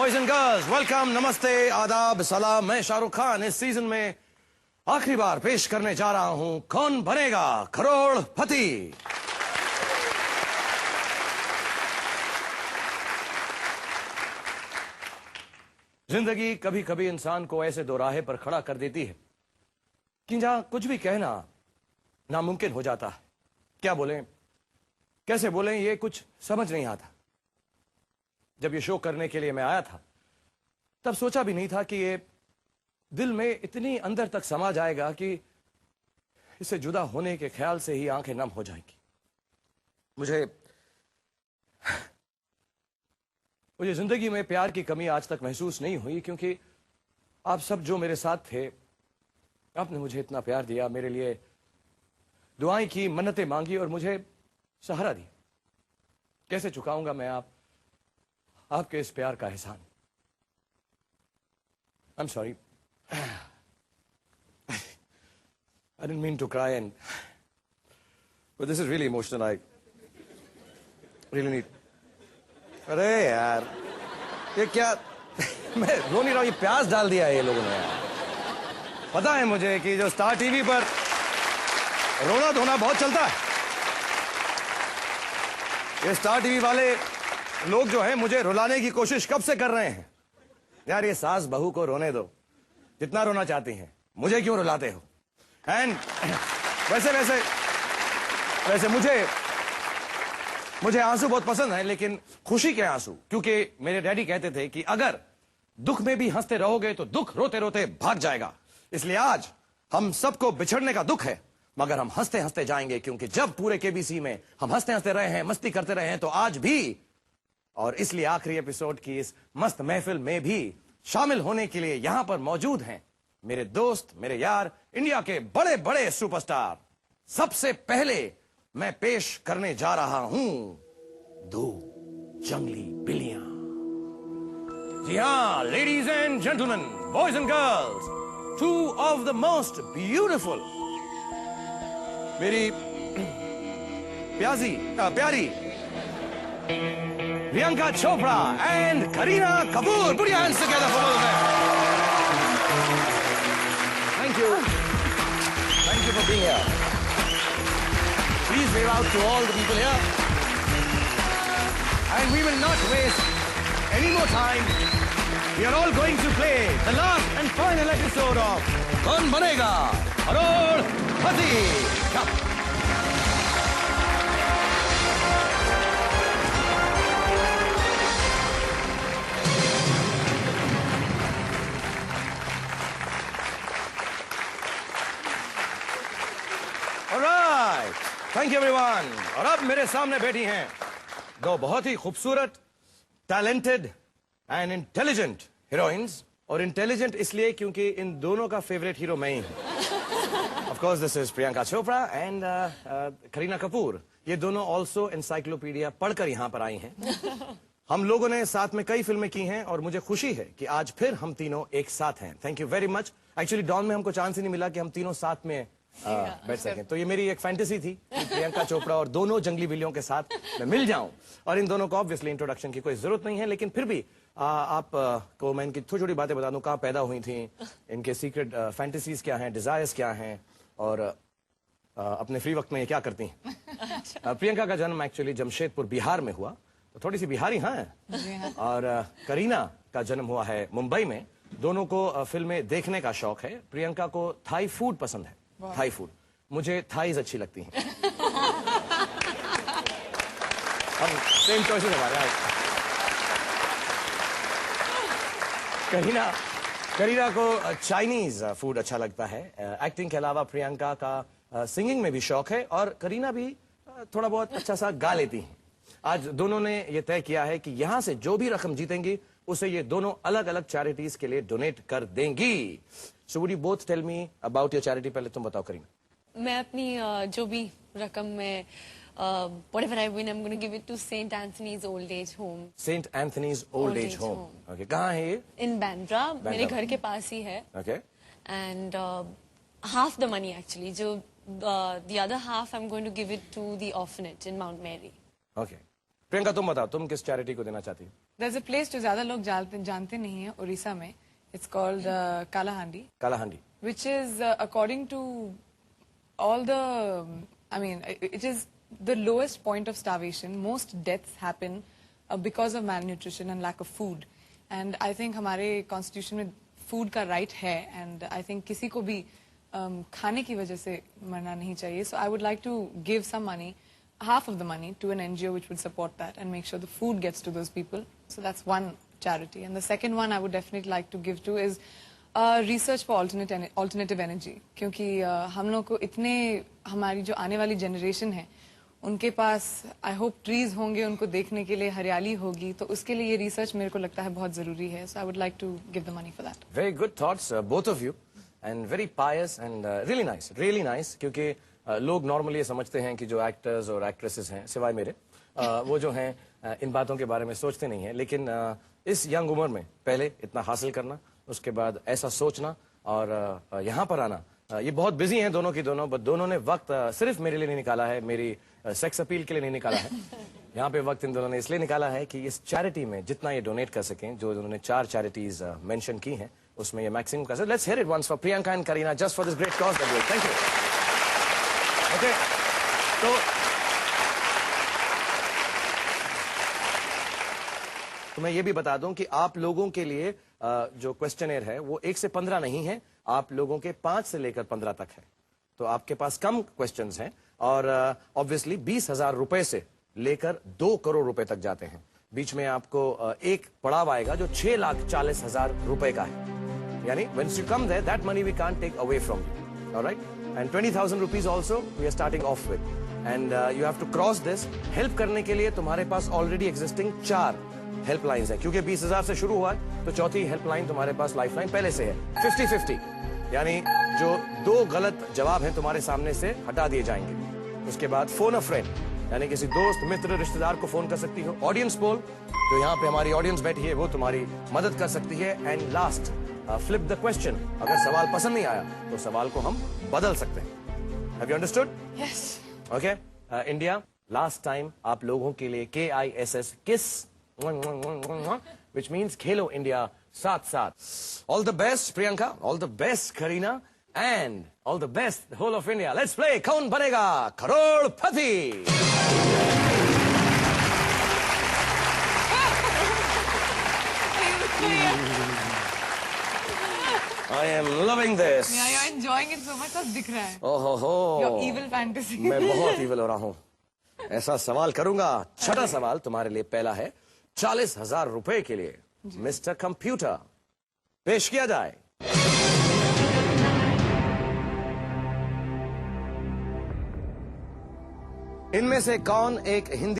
Boys and girls, welcome, नमस्ते, आदाब, सलाम। मैं शाहरुख खान इस सीजन में आखिरी बार पेश करने जा रहा हूं कौन बनेगा करोड़पति। जिंदगी कभी कभी इंसान को ऐसे दोराहे पर खड़ा कर देती है कि जहां कुछ भी कहना नामुमकिन हो जाता है। क्या बोलें, कैसे बोलें, ये कुछ समझ नहीं आता। जब ये शो करने के लिए मैं आया था तब सोचा भी नहीं था कि ये दिल में इतनी अंदर तक समा जाएगा कि इससे जुदा होने के ख्याल से ही आंखें नम हो जाएंगी। मुझे जिंदगी में प्यार की कमी आज तक महसूस नहीं हुई, क्योंकि आप सब जो मेरे साथ थे, आपने मुझे इतना प्यार दिया, मेरे लिए दुआएं की, मन्नतें मांगी और मुझे सहारा दिया। कैसे चुकाऊंगा मैं आपके इस प्यार का एहसान। I'm sorry. I didn't mean to cry, but this is really emotional. I really need. अरे यार, ये क्या? मैं रो नहीं रहा हूं, ये प्यास डाल दिया है ये लोगों ने यार। पता है मुझे कि जो स्टार टीवी पर रोना धोना बहुत चलता है, ये स्टार टीवी वाले लोग जो हैं मुझे रुलाने की कोशिश कब से कर रहे हैं। यार, ये सास बहू को रोने दो, जितना रोना चाहती हैं, मुझे क्यों रुलाते हो? एंड वैसे मुझे आंसू बहुत पसंद है, लेकिन खुशी के आंसू, क्योंकि मेरे डैडी कहते थे कि अगर दुख में भी हंसते रहोगे तो दुख रोते रोते भाग जाएगा। इसलिए आज हम सबको बिछड़ने का दुख है, मगर हम हंसते हंसते जाएंगे, क्योंकि जब पूरे केबीसी में हम हंसते हंसते रहे हैं, मस्ती करते रहे हैं, तो आज भी, और इसलिए आखिरी एपिसोड की इस मस्त महफिल में भी शामिल होने के लिए यहां पर मौजूद हैं मेरे दोस्त, मेरे यार, इंडिया के बड़े बड़े सुपरस्टार। सबसे पहले मैं पेश करने जा रहा हूं दो जंगली बिल्लियां। जी हां, ladies and gentleman, boys and girls, two of the most beautiful, मेरी प्यारी Priyanka Chopra and Kareena Kapoor. Put your hands together for both of them. Thank you. Thank you for being here. Please wave out to all the people here. And we will not waste any more time. We are all going to play the last and final episode of Kaun Banega Crorepati. Come. Thank you everyone. और अब मेरे सामने बैठी हैं दो बहुत ही खूबसूरत, talented and intelligent heroines. और इंटेलिजेंट इसलिए क्योंकि इन दोनों का फेवरेट हीरो मैं ही हूं। Of course this is Priyanka Chopra and Kareena Kapoor. ये दोनों ऑल्सो एनसाइक्लोपीडिया पढ़कर यहां पर आई हैं। हम लोगों ने साथ में कई फिल्में की हैं और मुझे खुशी है कि आज फिर हम तीनों एक साथ हैं। Thank you very much. Actually Don में हमको चांस ही नहीं मिला कि हम तीनों साथ में बैठ सकें, तो ये मेरी एक फैंटेसी थी कि प्रियंका चोपड़ा और दोनों जंगली बिल्लियों के साथ मैं मिल जाऊं। और इन दोनों को ऑब्वियसली इंट्रोडक्शन की कोई जरूरत नहीं है, लेकिन फिर भी आप को मैं इनकी छोटी छोटी बातें बता दूं, कहां पैदा हुई थी, इनके सीक्रेट फैंटेसीज क्या हैं, डिजायर्स क्या हैं, और अपने फ्री वक्त में ये क्या करती हैं। प्रियंका का जन्म एक्चुअली जमशेदपुर बिहार में हुआ, तो थोड़ी सी बिहारी हाँ। और करीना का जन्म हुआ है मुंबई में। दोनों को फिल्में देखने का शौक है। प्रियंका को थाई फूड पसंद है, थाई फूड। मुझे थाईज अच्छी लगती हैं। हम सेम चॉइसेस हमारे। करीना को चाइनीज फूड अच्छा लगता है। एक्टिंग के अलावा प्रियंका का सिंगिंग में भी शौक है, और करीना भी थोड़ा बहुत अच्छा सा गा लेती हैं। आज दोनों ने ये तय किया है कि यहां से जो भी रकम जीतेंगी उसे ये दोनों अलग अलग चैरिटीज के लिए डोनेट कर देंगी। So would you both tell me about your charity? पहले तुम बताओ करीना। मैं अपनी जो भी रकम में whatever I win, I'm going to give it to St. Anthony's Old Age Home. St. Anthony's Old Age Home. Okay, कहाँ है ये? In Bandra, मेरे घर के पास ही है. Okay. And half the money actually, जो the other half I'm going to give it to the orphanage in Mount Mary. Okay. Priyanka तुम बताओ, तुम किस चैरिटी को देना चाहती हो? There's a place जो ज्यादा लोग जानते नहीं है उड़ीसा में. It's called Kalahandi, Kalahandi. which is according to all the, I mean, it is the lowest point of starvation. Most deaths happen because of malnutrition and lack of food. And I think हमारे constitution में food का right है, and I think किसी को भी खाने की वजह से मरना नहीं चाहिए. So I would like to give some money, half of the money, to an NGO which would support that and make sure the food gets to those people. So that's one charity. And the second one I would definitely like to give to is research for alternative energy. क्योंकि हम लोग को इतने, हमारी जो आने वाली generation है, उनके पास आई होप ट्रीज होंगे, उनको देखने के लिए हरियाली होगी, तो उसके लिए ये रिसर्च मेरे को लगता है बहुत जरूरी है. So I would like to give the money for that. Very good thoughts both of you and very pious and really nice. क्योंकि लोग नॉर्मली ये समझते हैं कि जो एक्टर्स और एक्ट्रेसेस हैं, सिवाय मेरे, वो जो हैं इन बातों के बारे में सोचते नहीं हैं. लेकिन इस यंग उम्र में पहले इतना हासिल करना, उसके बाद ऐसा सोचना और यहाँ पर आना, ये बहुत बिजी हैं दोनों की दोनों. बट दोनों ने वक्त सिर्फ मेरे लिए नहीं निकाला है, मेरी सेक्स अपील के लिए नहीं निकाला है. यहाँ पे वक्त इन दोनों ने इसलिए निकाला है कि इस चैरिटी में जितना ये डोनेट कर सकें, जो उन्होंने 4 चैरिटीज मेंशन की हैं, उसमें ये मैक्सिमम कर सकें. Let's hear it once for Priyanka and Kareena just for this great cause. Thank you. Okay, तो मैं ये भी बता दूं कि आप लोगों के लिए जो क्वेश्चनर है वो 1 से 15 नहीं है, आप लोगों के 5 से लेकर 15 तक है. तो आपके पास कम क्वेश्चंस हैं और ऑब्वियसली 20,000 रुपए से लेकर 2 करोड़ रुपए तक जाते हैं. बीच में आपको एक पड़ाव आएगा जो 6,40,000 रुपए का है. यानी when you come there, that money we can't take away from you. All right? And 20,000 rupees also we are starting off with. And you have to cross this. Help करने के लिए तुम्हारे पास ऑलरेडी एग्जिस्टिंग 4 हेल्पलाइंस है. क्योंकि 20,000 से शुरू हुआ है, तो चौथी हेल्पलाइन तुम्हारे पास लाइफलाइन पहले से है. 50-50, यानी जो 2 गलत जवाब हैं तुम्हारे सामने से हटा दिए जाएंगे. उसके बाद फोन अ फ्रेंड, यानी किसी दोस्त, मित्र, रिश्तेदार को फोन कर सकती हो. ऑडियंस पोल, जो यहाँ पे हमारी ऑडियंस बैठी है, वो तुम्हारी मदद कर सकती है. And last, flip the question. अगर सवाल पसंद नहीं आया तो सवाल को हम बदल सकते हैं. Have you understood? Yes. Okay. India, last time आप लोगों के लिए KISS, किस, which means खेलो इंडिया साथ. All the best Priyanka, all the best Kareena, and all the best the whole of India. Let's play कौन बनेगा करोड़पति. I am loving this. Yeah, you're enjoying it so much. सब दिख रहा है. Oh ho. Your evil fantasy. मैं बहुत evil हो रहा हूँ. ऐसा सवाल करूंगा. छठा सवाल तुम्हारे लिए पहला है 40,000 रुपए के लिए. मिस्टर कंप्यूटर, पेश किया जाए. इनमें से कौन एक हिंदी